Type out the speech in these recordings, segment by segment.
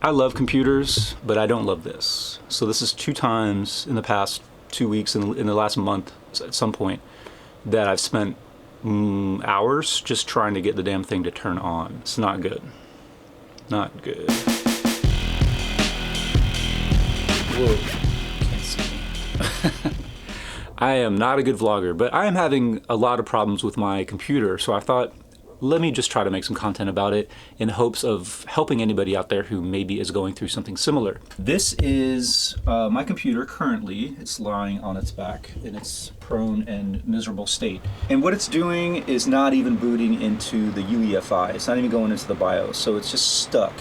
I love computers, but I don't love this. So this is 2 times in the past 2 weeks, in the last month at some point, that I've spent hours just trying to get the damn thing to turn on. It's not good. Not good. Whoa, can't see me. I am not a good vlogger, but I am having a lot of problems with my computer, so I thought, let me just try to make some content about it in hopes of helping anybody out there who maybe is going through something similar. This is my computer currently. It's lying on its back in its prone and miserable state. And what it's doing is not even booting into the UEFI. It's not even going into the BIOS, so it's just stuck.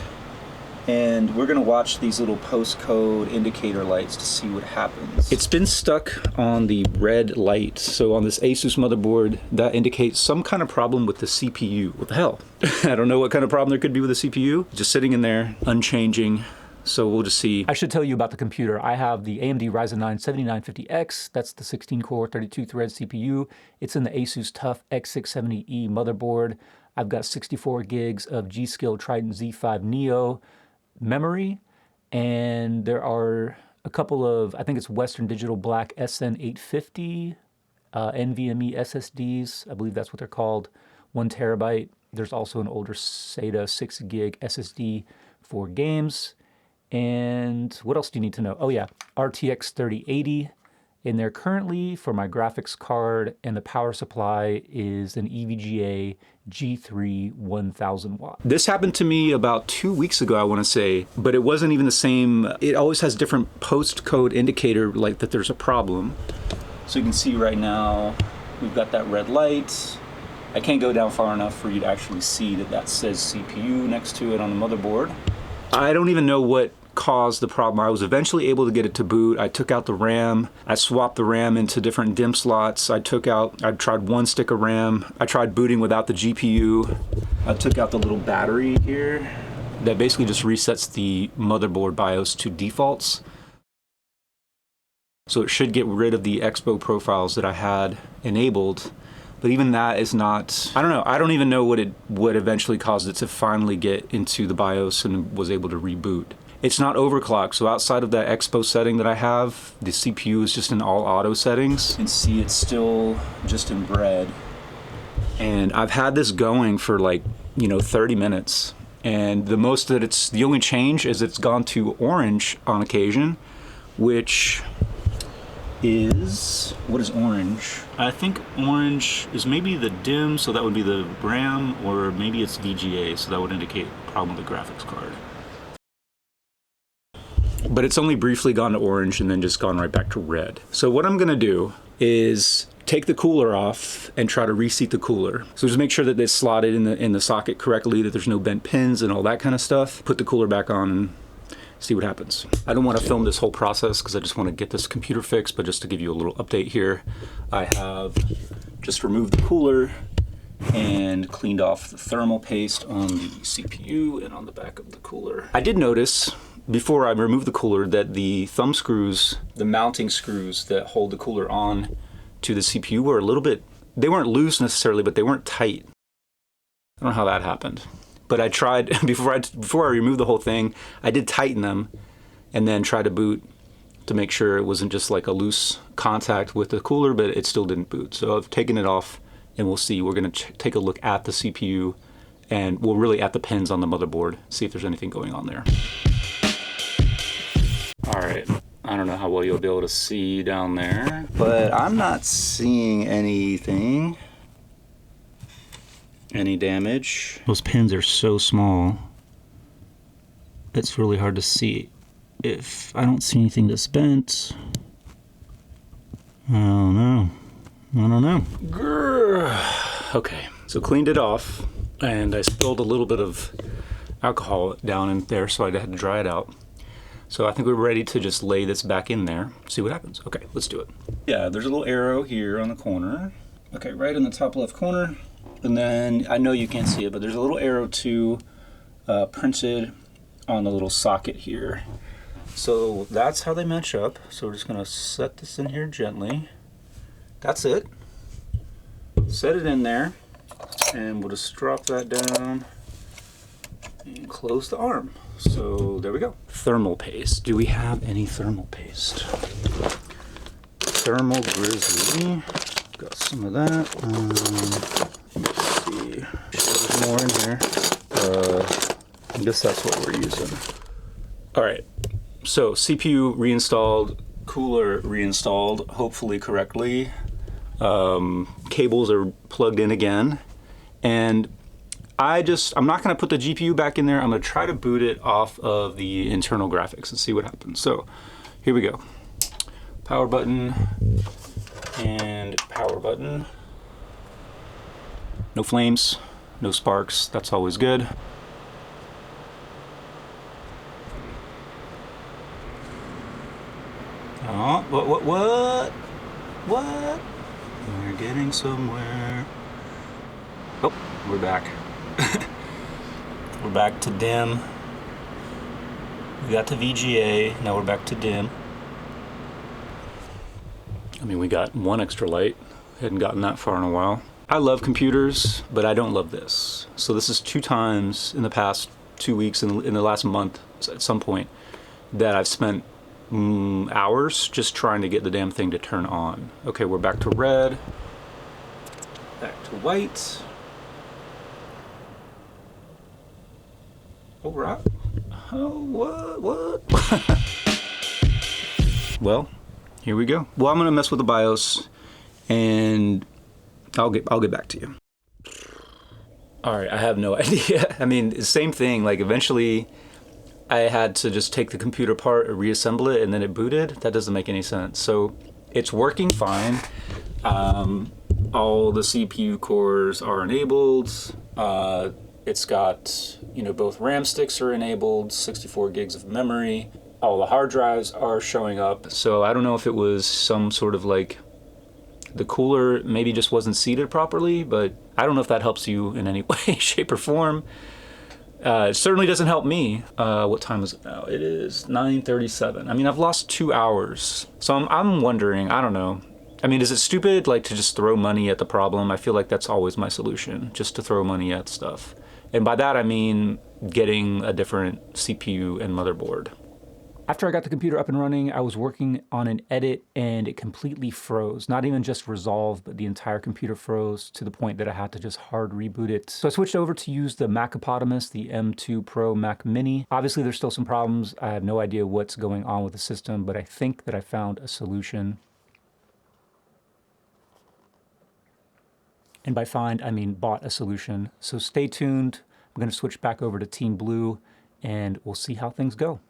And we're gonna watch these little postcode indicator lights to see what happens. It's been stuck on the red light. So on this ASUS motherboard, that indicates some kind of problem with the CPU. What the hell? I don't know what kind of problem there could be with the CPU. Just sitting in there, unchanging. So we'll just see. I should tell you about the computer. I have the AMD Ryzen 7950X. That's the 16-core, 32-thread CPU. It's in the ASUS TUF X670E motherboard. I've got 64 gigs of G.Skill Trident Z5 Neo memory, and there are a couple of, I think it's Western Digital Black SN850 NVMe SSDs. I believe that's what they're called. 1 terabyte. There's also an older SATA 6 gig SSD for games. And what else do you need to know? Oh yeah, RTX 3080 in there currently for my graphics card, and the power supply is an EVGA G3 1000 watt. This happened to me about 2 weeks ago, I want to say, but it wasn't even the same. It always has different postcode indicator, like that there's a problem. So you can see right now, we've got that red light. I can't go down far enough for you to actually see that that says CPU next to it on the motherboard. I don't even know what caused the problem. I was eventually able to get it to boot. I took out the RAM. I swapped the RAM into different DIMM slots. I tried 1 stick of RAM. I tried booting without the GPU. I took out the little battery here that basically just resets the motherboard BIOS to defaults. So it should get rid of the Expo profiles that I had enabled. But even that is not, I don't know. I don't even know what eventually caused it to finally get into the BIOS and was able to reboot. It's not overclocked, so outside of that Expo setting that I have, the CPU is just in all auto settings. You can see it's still just in red. And I've had this going for like, 30 minutes. And the only change is it's gone to orange on occasion, which is, what is orange? I think orange is maybe the DIMM, so that would be the RAM, or maybe it's VGA, so that would indicate a problem with the graphics card. But it's only briefly gone to orange and then just gone right back to red. So what I'm gonna do is take the cooler off and try to reseat the cooler. So just make sure that it's slotted in the socket correctly, that there's no bent pins and all that kind of stuff. Put the cooler back on and see what happens. I don't want to film this whole process because I just want to get this computer fixed, but just to give you a little update here, I have just removed the cooler and cleaned off the thermal paste on the CPU and on the back of the cooler. I did notice before I removed the cooler that the thumb screws, the mounting screws that hold the cooler on to the CPU were a little bit, they weren't loose necessarily, but they weren't tight. I don't know how that happened. But I tried, before I removed the whole thing, I did tighten them and then try to boot to make sure it wasn't just like a loose contact with the cooler, but it still didn't boot. So I've taken it off and we'll see. We're gonna take a look at the CPU and we'll really at the pins on the motherboard, see if there's anything going on there. All right, I don't know how well you'll be able to see down there, but I'm not seeing anything. Any damage. Those pins are so small, it's really hard to see. If I don't see anything that's bent, I don't know. Grr. Okay, so cleaned it off, and I spilled a little bit of alcohol down in there, so I had to dry it out. So I think we're ready to just lay this back in there, see what happens. Okay, let's do it. Yeah, there's a little arrow here on the corner. Okay, right in the top left corner. And then, I know you can't see it, but there's a little arrow too printed on the little socket here. So that's how they match up. So we're just gonna set this in here gently. That's it. Set it in there, and we'll just drop that down and close the arm. So there we go. Thermal paste. Do we have any thermal paste? Thermal Grizzly. Got some of that. Let's see. There's more in here. I guess that's what we're using. All right. So CPU reinstalled, cooler reinstalled, hopefully correctly. Cables are plugged in again. And I'm not going to put the GPU back in there. I'm going to try to boot it off of the internal graphics and see what happens. So here we go. Power button and power button. No flames, no sparks. That's always good. Oh, what? We're getting somewhere. Oh, we're back. We're back to dim. We got to VGA, now we're back to dim. I mean, we got one extra light. Hadn't gotten that far in a while. I love computers, but I don't love this. So this is 2 times in the past 2 weeks, in the last month at some point, that I've spent hours just trying to get the damn thing to turn on. Okay, we're back to red, back to white. Oh, right. Oh, what? Well, here we go. Well, I'm gonna mess with the BIOS, and I'll get back to you. All right, I have no idea. I mean, same thing. Like eventually, I had to just take the computer apart and reassemble it, and then it booted. That doesn't make any sense. So it's working fine. All the CPU cores are enabled. It's got, you know, both RAM sticks are enabled, 64 gigs of memory. All the hard drives are showing up. So I don't know if it was some sort of like, the cooler maybe just wasn't seated properly, but I don't know if that helps you in any way, shape, or form. It certainly doesn't help me. What time is it now? It is 9:37. I mean, I've lost 2 hours. So I'm wondering, I don't know. I mean, is it stupid like to just throw money at the problem? I feel like that's always my solution, just to throw money at stuff. And by that, I mean getting a different CPU and motherboard. After I got the computer up and running, I was working on an edit and it completely froze. Not even just Resolve, but the entire computer froze to the point that I had to just hard reboot it. So I switched over to use the Macopotamus, the M2 Pro Mac Mini. Obviously there's still some problems. I have no idea what's going on with the system, but I think that I found a solution. And by find, I mean bought a solution. So stay tuned. I'm gonna switch back over to Team Blue and we'll see how things go.